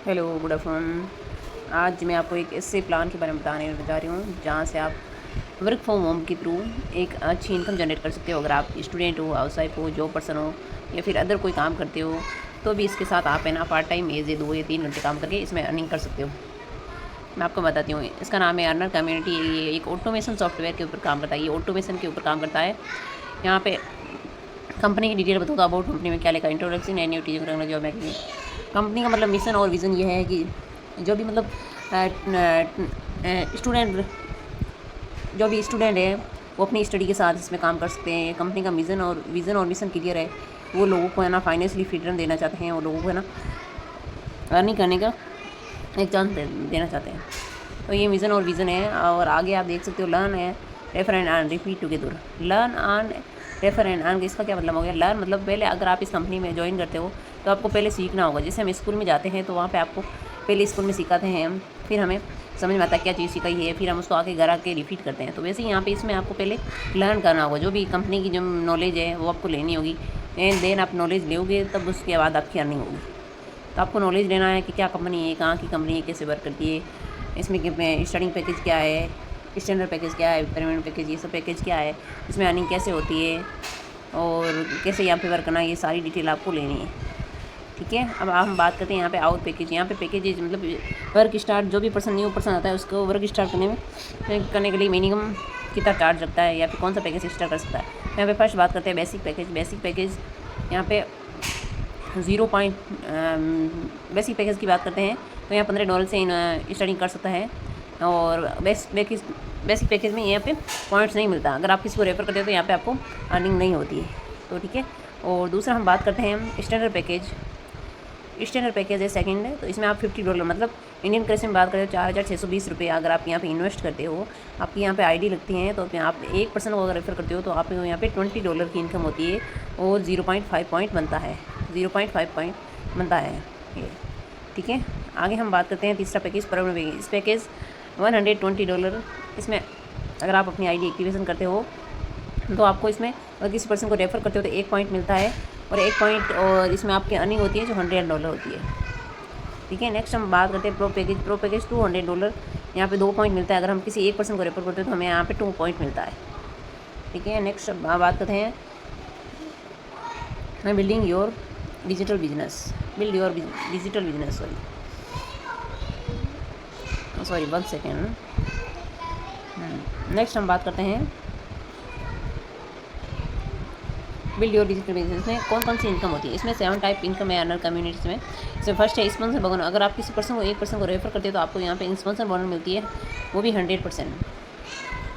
Hello, good afternoon. आज मैं आपको एक ऐसे प्लान के बारे में बताने जा रही हूँ जहाँ से आप वर्क फ्रॉम होम के थ्रू एक अच्छी इनकम जनरेट कर सकते हो। अगर आप स्टूडेंट हो, हाउसवाइफ हो, जॉब पर्सन हो या फिर अदर कोई काम करते हो तो भी इसके साथ आप है ना पार्ट टाइम एज 2 या 3 घंटे काम करके इसमें अर्निंग कर सकते हो। मैं आपको बताती हूँ, इसका नाम है अर्नर कम्युनिटी। ये एक ऑटोमेशन सॉफ्टवेयर के ऊपर काम करता है। ये ऑटोमेशन के ऊपर काम करता है। यहाँ पे कंपनी की डिटेल बताऊँ तो अबाउट कंपनी में क्या लिखा है, introduction and new teaching technology और मैकेनिज्म। कंपनी का मतलब मिशन और विज़न ये है कि जो भी मतलब स्टूडेंट जो भी स्टूडेंट है वो अपनी स्टडी के साथ इसमें काम कर सकते हैं। कंपनी का विज़न और मिशन क्लियर है। वो लोगों को है ना फाइनेंशियली फ्रीडम देना चाहते हैं और लोगों को है ना अर्निंग करने का एक चांस देना चाहते हैं। तो ये मिशन और विज़न है। और आगे आप देख सकते हो, लर्न है, refer and earn, repeat together. Learn earn, refer and earn, इसका क्या मतलब हो गया? लर्न मतलब पहले अगर आप इस कंपनी में ज्वाइन करते हो तो आपको पहले सीखना होगा। जैसे हम स्कूल में जाते हैं तो वहाँ पे आपको पहले स्कूल में सिखाते हैं हम, फिर हमें समझ में आता है क्या चीज़ सिखाई है, फिर हम उसको आके घर आके रिपीट करते हैं। तो वैसे ही यहाँ पे इसमें आपको पहले लर्न करना होगा। जो भी कंपनी की जो नॉलेज है वो आपको लेनी होगी। एंड देन आप नॉलेज लोगे तब उसके बाद आपकी अर्निंग होगी। तो आपको नॉलेज लेना है कि क्या कंपनी है, कहाँ की कंपनी है, कैसे वर्क करती है, इसमें स्टार्टिंग पैकेज क्या है, स्टैंडर्ड पैकेज क्या है, पेमेंट पैकेज, ये सब पैकेज क्या है, इसमें अर्निंग कैसे होती है और कैसे यहाँ पे वर्क करना है, ये सारी डिटेल आपको लेनी है। ठीक है, अब हम बात करते हैं यहाँ पे आउट पैकेज। यहाँ पे पैकेज मतलब वर्क स्टार्ट, जो भी न्यू पर्सन आता है उसको वर्क स्टार्ट करने के लिए मिनिमम कितना चार्ज लगता है या फिर कौन सा पैकेज स्टार्ट कर सकता है। यहाँ पे फर्स्ट बात करते हैं बेसिक पैकेज। बेसिक पैकेज यहाँ पे बेसिक पैकेज की बात करते हैं तो यहाँ $15 से स्टार्टिंग कर सकता है। और बेसिक पैकेज में यहाँ पे पॉइंट्स नहीं मिलता। अगर आप किसी को रेफर करते हो तो यहाँ पे आपको अर्निंग नहीं होती है। तो ठीक है। और दूसरा हम बात करते हैं स्टैंडर्ड पैकेज। स्टैंडर्ड पैकेज है सेकंड है, तो इसमें आप $50 मतलब इंडियन करेंसी में बात करें तो 4,620 रुपये अगर आप यहाँ पे इन्वेस्ट करते हो, आपकी यहाँ पे आईडी लगती हैं, तो आप एक पर्सन को अगर रेफर करते हो तो आप यहाँ पे $20 की इनकम होती है और 0.5 पॉइंट बनता है। 0.5 पॉइंट बनता है ये। ठीक है, आगे हम बात करते हैं तीसरा पैकेज, परमानेंट पैकेज। इस पैकेज $120। इसमें अगर आप अपनी आईडी एक्टिवेशन करते हो तो आपको इसमें अगर किसी पर्सन को रेफ़र करते हो तो 1 पॉइंट मिलता है और 1 पॉइंट और इसमें आपकी अर्निंग होती है जो $100 होती है। ठीक है, नेक्स्ट हम बात करते हैं प्रो पैकेज। Pro package $200। यहाँ पे 2 पॉइंट मिलता है। अगर हम किसी एक पर्सन को रेफर करते हो तो हमें यहाँ पे 2 पॉइंट मिलता है। ठीक है, नेक्स्ट बात करते हैं building your digital business. Build your digital business, sorry 1 second. Next हम बात करते हैं बिल्ड योर डिजिटल बिजनेस में कौन कौन सी इनकम होती है। इसमें 7 टाइप इनकम है अर्नर कम्युनिटीज़ में। इसमें फर्स्ट है स्पॉन्सर बोनस। अगर आप किसी एक पर्सन को रेफर करते हो तो आपको यहाँ पे स्पॉन्सर बोनस मिलती है, वो भी 100%।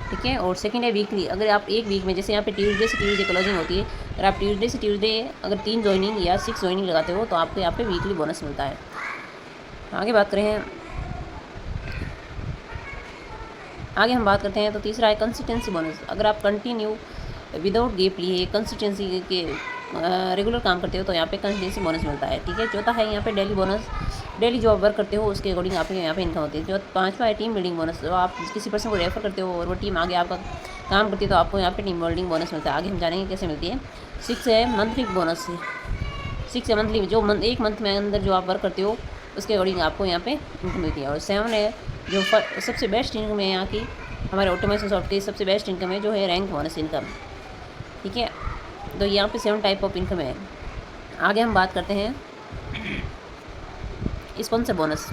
ठीक है, और सेकंड है वीकली। अगर आप एक वीक में, जैसे यहाँ पे ट्यूसडे से ट्यूसडे क्लोजिंग होती है, अगर आप ट्यूसडे से ट्यूसडे अगर 3 ज्वाइनिंग या 6 ज्वाइनिंग लगाते हो तो आपको यहाँ पे वीकली बोनस मिलता है। आगे हम बात करते हैं तो तीसरा है कंसिस्टेंसी बोनस। अगर आप कंटिन्यू विदाउट गैप लिए कंसिस्टेंसी के रेगुलर काम करते हो तो यहाँ पे कंसिस्टेंसी बोनस मिलता है। ठीक है, चौथा है यहाँ पे डेली बोनस। डेली जो आप वर्क करते हो उसके अकॉर्डिंग आपको यहाँ पे इनकम होती है। जो पांचवा है टीम बिल्डिंग बोनस। जो आप किसी पर्सन को रेफर करते हो और वो टीम आगे आपका काम करती है तो आपको यहाँ पे टीम बिल्डिंग बोनस मिलता है। आगे हम जानेंगे कैसे मिलती है। 6 है मंथली बोनस। 6 है मंथली, जो एक मंथ में अंदर जो आप वर्क करते हो उसके अकॉर्डिंग आपको यहाँ पे इनकम मिलती है। और 7 है जो सबसे बेस्ट इनकम है यहाँ की, हमारे ऑटोमेशन सॉफ्टवेयर सबसे बेस्ट इनकम है जो है रैंक बोनस इनकम। ठीक है, तो यहाँ पे 7 टाइप ऑफ इनकम है। आगे हम बात करते हैं स्पॉन्सर बोनस।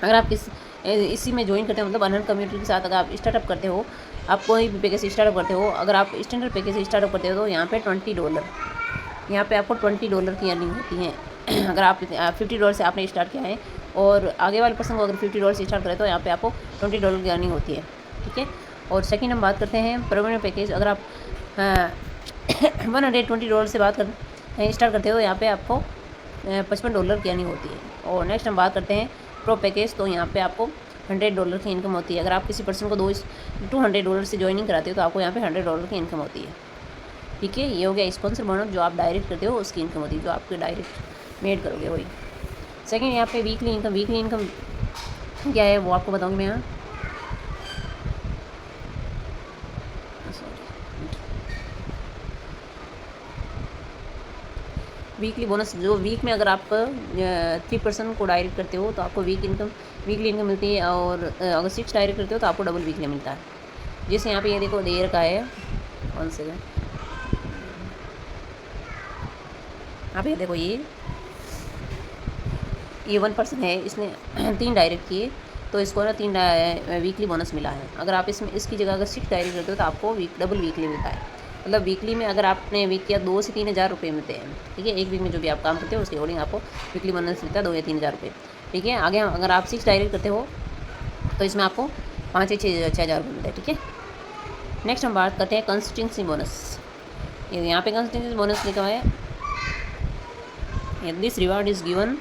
अगर आप इसी में ज्वाइन करते हो, मतलब अर्नर कम्युनिटी के साथ अगर आप स्टार्टअप करते हो, आप कोई भी पैकेज स्टार्टअप करते हो, अगर आप स्टैंडर्ड पैकेज स्टार्टअप करते हो तो यहाँ पे $20, यहाँ पे आपको $20 की अर्निंग होती है। अगर आप $50 से आपने स्टार्ट किया है और आगे वाले पर्सन को अगर $50 से स्टार्ट करें तो यहाँ पे आपको $20 की अर्निंग होती है। ठीक है, और सेकंड हम बात करते हैं परमानेंट पैकेज। अगर आप $120 से स्टार्ट करते हो यहाँ पे आपको $55 की अर्निंग होती है। और नेक्स्ट हम बात करते हैं प्रो पैकेज। तो यहाँ पे आपको $100 की इनकम होती है। अगर आप किसी पर्सन को $200 से ज्वाइनिंग कराते हो तो आपको यहाँ पे $100 की इनकम होती है। ठीक है, ये हो गया स्पॉन्सर बोनस। जो आप डायरेक्ट करते हो उसकी इनकम होती है, जो आपके डायरेक्ट मेड करोगे वही। सेकेंड यहाँ पे वीकली इनकम। वीकली इनकम क्या है वो आपको बताऊँगी मैं यहाँ। वीकली बोनस जो वीक में अगर आप 3% को डायरेक्ट करते हो तो आपको वीकली इनकम मिलती है, और अगर 6 डायरेक्ट करते हो तो आपको डबल वीकली मिलता है। जैसे यहाँ पे ये देखो देर का है, 1 सेकेंड, आप ये देखो ये 1% है, इसने 3 डायरेक्ट किए तो इसको ना 3 वीकली बोनस मिला है। अगर आप इसमें इसकी जगह अगर 6 डायरेक्ट करते हो तो आपको डबल वीकली मिलता है। मतलब वीकली में अगर आपने वीक किया 2 से 3 हज़ार रुपये मिलते हैं, ठीक है। एक वीक में जो भी आप काम करते हो उसके अकॉर्डिंग आपको वीकली बोनस मिलता है 2 या 3 हज़ार रुपये, ठीक है। आगे अगर आप 6 डायरेक्ट करते हो तो इसमें आपको 5 या 6 हज़ार रुपये मिलता है, ठीक है। नेक्स्ट हम बात करते हैं कंसिस्टेंसी बोनस। यहाँ पे कंसिस्टेंसी बोनस लिखा है, this reward is given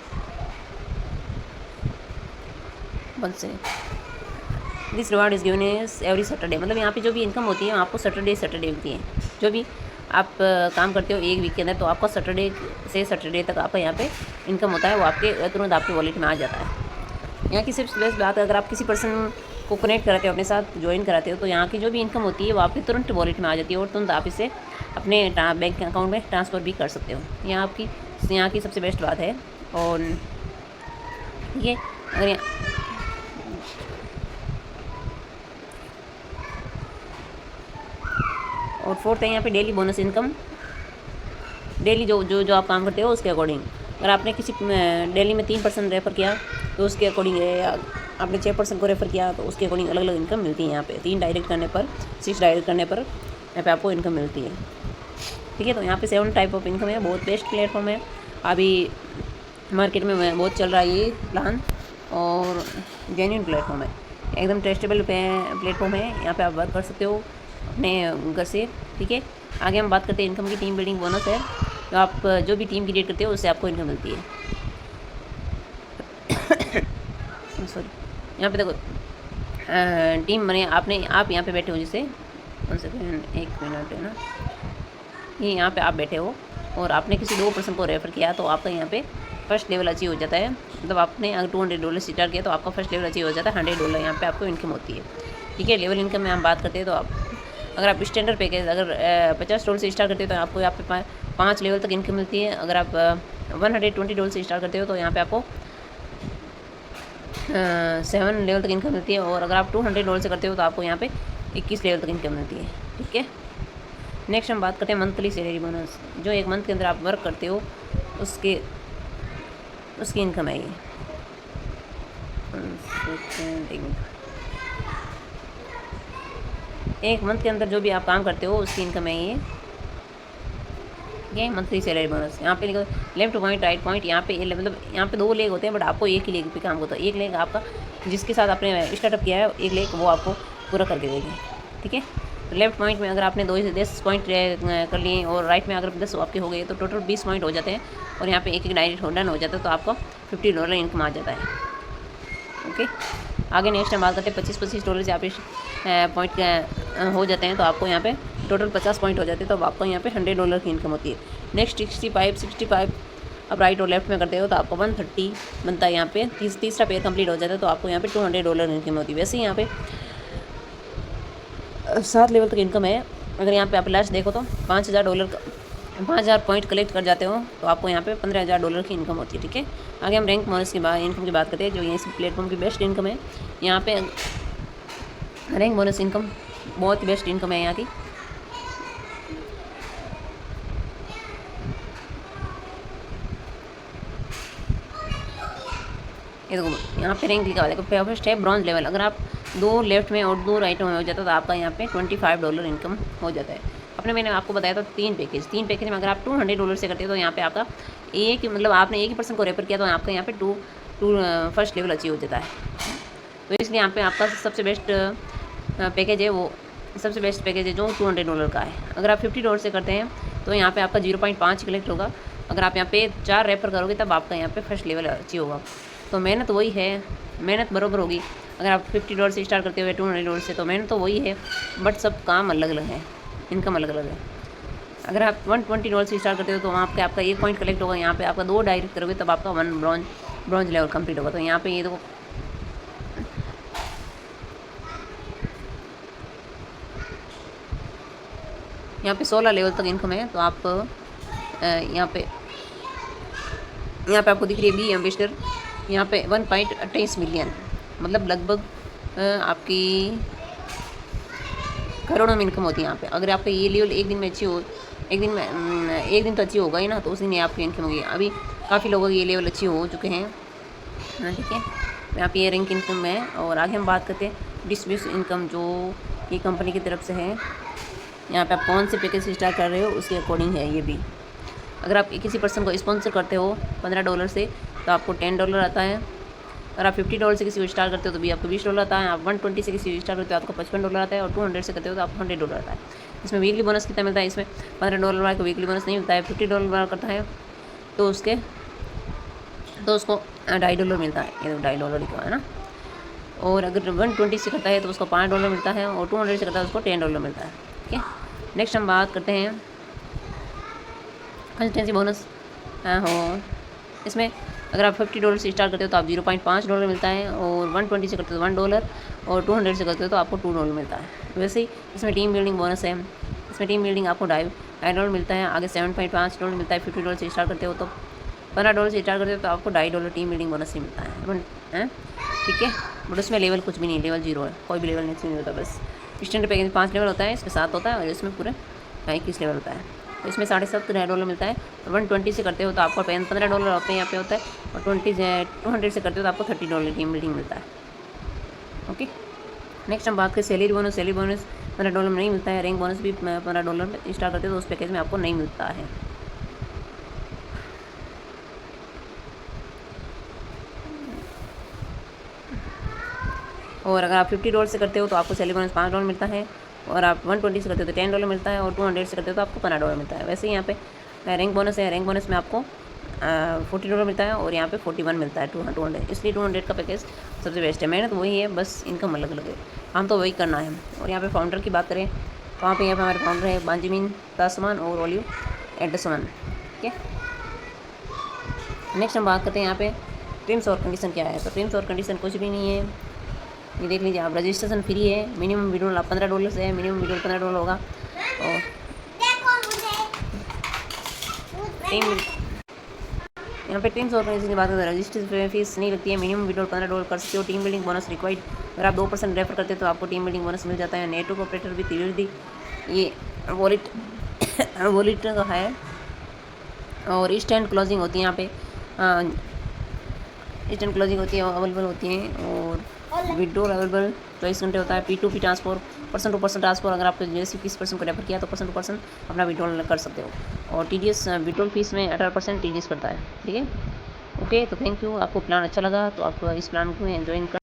this reward is given is every Saturday. मतलब यहाँ पे जो भी इनकम होती है आपको सैटरडे मिलती है। जो भी आप काम करते हो एक वीक के अंदर तो आपका सैटरडे से सैटरडे तक आपका यहाँ पे इनकम होता है, वो आपके तुरंत आपके वॉलेट में आ जाता है। यहाँ की सिर्फ बेस्ट बात है, अगर आप किसी पर्सन को कनेक्ट कराते हो, अपने साथ ज्वाइन कराते हो, तो यहाँ की जो भी इनकम होती है वो आपके तुरंत वॉलेट में आ जाती है और तुरंत आप इसे अपने बैंक अकाउंट में ट्रांसफ़र भी कर सकते हो। यहाँ की सबसे बेस्ट बात है। और ये अगर और फोर्थ है यहाँ पे डेली बोनस इनकम। डेली जो आप काम करते हो उसके अकॉर्डिंग, अगर आपने किसी डेली में 3% रेफ़र किया तो उसके अकॉर्डिंग, या आपने 6% को रेफ़र किया तो उसके अकॉर्डिंग अलग अलग इनकम मिलती है। यहाँ पे 3 डायरेक्ट करने पर, 6 डायरेक्ट करने पर यहाँ पे आपको इनकम मिलती है, ठीक है। तो यहाँ पे 7 टाइप ऑफ इनकम है। बहुत बेस्ट प्लेटफॉर्म है, अभी मार्केट में बहुत चल रहा है ये प्लान, और जेन्युइन प्लेटफॉर्म है, एकदम ट्रस्टेबल प्लेटफॉर्म है। यहाँ पे आप वर्क कर सकते हो अपने घर से, ठीक है। आगे हम बात करते हैं इनकम की। टीम बिल्डिंग बोनस है, तो आप जो भी टीम क्रिएट करते हो उससे आपको इनकम मिलती है। सॉरी, यहाँ पे देखो टीम बने, आप यहाँ पे बैठे हो, जैसे 1 सेकेंड 1 मिनट है ना, ये यहाँ पे आप बैठे हो और आपने किसी 2% को रेफ़र किया तो आपका यहाँ पे फर्स्ट लेवल अचीव हो जाता है। मतलब आपने अगर $200 स्टार्ट किया तो आपका फर्स्ट लेवल अचीव हो जाता है, $100 यहाँ पे आपको इनकम होती है, ठीक है। लेवल इनकम में हम बात करते हैं तो अगर आप स्टैंडर्ड पैकेज अगर $50 से स्टार्ट करते हो तो आपको यहाँ पे 5 लेवल तक इनकम मिलती है। अगर आप $120 से स्टार्ट करते हो तो यहाँ पे आपको 7 लेवल तक इनकम मिलती है, और अगर आप $200 से करते हो तो आपको यहाँ पे 21 लेवल तक इनकम मिलती है, ठीक है। नेक्स्ट हम बात करते हैं मंथली सैलरी बोनस। जो एक मंथ के अंदर आप वर्क करते हो उसकी इनकम है ये। एक मंथ के अंदर जो भी आप काम करते हो उसकी इनकम है ये मंथली सैलरी बोनस। यहाँ पे लिखो लेफ्ट पॉइंट राइट पॉइंट। यहाँ पे मतलब यहाँ पे 2 लेग होते हैं, बट आपको एक ही लेग पे काम होता है। एक लेग आपका जिसके साथ आपने स्टार्टअप किया है, एक लेग वो आपको पूरा करके देगी, ठीक है। तो लेफ्ट पॉइंट में अगर आपने 2 से 10 पॉइंट कर लिए और राइट में अगर 10 आपके हो गए तो टोटल 20 पॉइंट हो जाते हैं, और यहाँ पे एक डायरेक्ट डन हो जाता है, तो आपका $50 इनकम आ जाता है, ओके। आगे नेक्स्ट हम बात करते हैं $25 से आप पॉइंट हो जाते हैं तो आपको यहाँ पे टोटल 50 पॉइंट हो जाते हैं, तो आपको यहाँ पे $100 की इनकम होती है। नेक्स्ट 65 आप राइट और लेफ्ट में करते हो तो आपको 130 बनता है। यहाँ पे तीसरा पेयर कंप्लीट हो जाता है तो आपको यहाँ पे $200 इनकम होती है। वैसे ही यहाँ पे 7 लेवल तक इनकम है। अगर यहाँ पे आप लास्ट देखो तो $5000 पॉइंट कलेक्ट कर जाते हो तो आपको यहाँ पे $15000 की इनकम होती है, ठीक है। आगे हम रैंक बोनस की इनकम की बात करते हैं, जो ये इस प्लेटफॉर्म की बेस्ट इनकम है। यहाँ पे रैंक बोनस इनकम बहुत ही बेस्ट इनकम है यहाँ की। ये देखो यहाँ पे रैंक लिखा हुआ है, देखो फर्स्ट है ब्रॉन्ज लेवल। अगर आप 2 लेफ्ट में और 2 राइट में हो जाता है तो आपका यहाँ पे $25 इनकम हो जाता है। मैंने आपको बताया था 3 पैकेज में अगर आप $200 से करते हो तो यहाँ पे आपका मतलब आपने एक ही पर्सन को रेफर किया तो आपका यहाँ पे फर्स्ट लेवल अचीव हो जाता है। तो इसलिए यहाँ पे आपका सबसे बेस्ट पैकेज है जो $200 का है। अगर आप $50 से करते हैं तो यहाँ पे आपका 0.5 कलेक्ट होगा। अगर आप यहाँ पे 4 रेफर करोगे तब आपका यहाँ पे फर्स्ट लेवल अचीव होगा। तो मेहनत वही है, मेहनत बराबर होगी। अगर आप $50 से स्टार्ट करते हुए $200 से, तो मेहनत तो वही है, बट सब काम अलग अलग है, इनकम अलग अलग है। अगर आप $120 से स्टार्ट करते हो तो वहाँ पे आपका 1 पॉइंट कलेक्ट होगा। यहाँ पे आपका 2 डायरेक्ट करोगे तब आपका 1 ब्रॉन्ज लेवल कंप्लीट होगा। तो यहाँ पे ये देखो यहाँ पे 16 लेवल तक इनकम है। तो आप यहाँ पे यहाँ पे आपको दिख रही है बी एम्बेसडर, यहाँ पे 1.28 मिलियन, मतलब लगभग आपकी करोड़ों में इनकम होती है यहाँ पे। अगर आपका ये लेवल एक दिन में अच्छी हो, एक दिन तो अच्छी होगा ही ना, तो उस दिन आपकी इनकम होगी। अभी काफ़ी लोगों की ये लेवल अच्छी हो चुके हैं, ठीक है। यहाँ पे ये रैंक इनकम है। और आगे हम बात करते हैं डिस्ट्रीब्यूशन इनकम, जो ये कंपनी की तरफ से है। यहाँ पे आप कौन से पैकेज से स्टार्ट कर रहे हो उसके अकॉर्डिंग है ये भी। अगर आप किसी पर्सन को स्पॉन्सर करते हो $15 से, तो आपको $10 आता है। अगर आप $50 से किसी को स्टार्ट करते हो तो भी आपको $20 आता है। आप 120 से किसी को स्टार्ट करते हो आपको $55 आता है। और 200 से करते हो तो आपको $100 आता है। इसमें वीकली बोनस कितना मिलता है? इसमें $15 वाले को वीकली बोनस नहीं मिलता है। $50 वाला करता है तो उसको $2.5 मिलता है। ये $2.5 लिखा है ना। और अगर 120 से करता है तो उसको $5 मिलता है। और 200 से करता है उसको $10 मिलता है, ठीक है। नेक्स्ट हम बात करते हैं कंसिस्टेंसी बोनस। हो इसमें अगर आप $50 से स्टार्ट करते हो तो आप $0.5 मिलता है। और 120 से करते हो तो $1, और 200 से करते हो तो आपको $2 मिलता है। वैसे ही इसमें टीम बिल्डिंग बोनस है। इसमें टीम बिल्डिंग आपको $2.5 मिलता है। आगे $7.5 मिलता है। $50 से स्टार्ट करते हो तो $15 से स्टार्ट करते हो तो आपको $2.5 टीम बिल्डिंग बोनस ही मिलता है, ठीक है। बट उसमें लेवल कुछ भी नहीं, लेवल 0 है, कोई भी लेवल नहीं होता। बस स्टैंडर्ड पैकेज में 5 लेवल होता है, इसमें 7 होता है। और इसमें पूरे 21 लेवल होता है। तो इसमें $7.5 मिलता है। और 120 से करते हो तो आपको $15 होते हैं यहाँ पे होता है। और 200 से करते हो तो आपको $30 टीम बिल्डिंग मिलता है, ओके। नेक्स्ट हम बात करें सैलरी बोनस। सैलरी बोनस $15 में नहीं मिलता है। रैंक बोनस भी $15 में स्टार्ट करते हो तो उस पैकेज में आपको नहीं मिलता है। और अगर आप $50 से करते हो तो आपको सैलरी बोनस $5 मिलता है। और आप 120 से करते हो तो $10 मिलता है। और 200 से करते हो तो आपको $15 मिलता है। वैसे ही यहाँ पे रैंक बोनस है। रैंक बोनस में आपको $40 मिलता है। और यहाँ पे 41 मिलता है 200, इसलिए 200 का पैकेज सबसे बेस्ट है। मेहनत वही है, बस इनकम अलग अलग है, हम तो वही करना है। और यहाँ पे फाउंडर की बात करें तो यहाँ पे हमारे फाउंडर है बेंजामिन तासमान और ओलिव एंडरसन, ठीक है। नेक्स्ट हम बात करते हैं यहाँ पे टर्म्स और कंडीशन क्या है। तो टर्म्स और कंडीशन कुछ भी नहीं है, ये देख लीजिए आप। रजिस्ट्रेशन फ्री है। मिनिमम विड्रॉल आप $15 से है। मिनिमम विड्रॉल $15 होगा। और यहाँ पे टीम्स और कंडीशन की बात करें तो रजिस्ट्रेशन फीस नहीं लगती है। मिनिमम विड्रॉल $15 कर सकते हो। टीम बिल्डिंग बोनस रिक्वायर्ड, अगर आप 2% रेफर करते हो तो आपको टीम बिल्डिंग बोनस मिल जाता है। नेटवर्क ऑपरेटर भी तीव्रदी ये वॉलेट का है। और इंस्टेंट क्लोजिंग होती है यहाँ पे, इंस्टेंट क्लोजिंग होती है, अवेलेबल होती हैं। और विड्रॉल अवेलेबल 24 घंटे होता है। P2P transfer, person to person transfer, अगर आपको जैसे किसी पर्सन को रेफर किया तो पर्सन टू पर्सन अपना विड्रॉल कर सकते हो। और TDS विड्रॉल फीस में 18% TDS पड़ता है, ठीक है, ओके। तो थैंक यू। आपको प्लान अच्छा लगा तो आप इस प्लान को ज्वाइन कर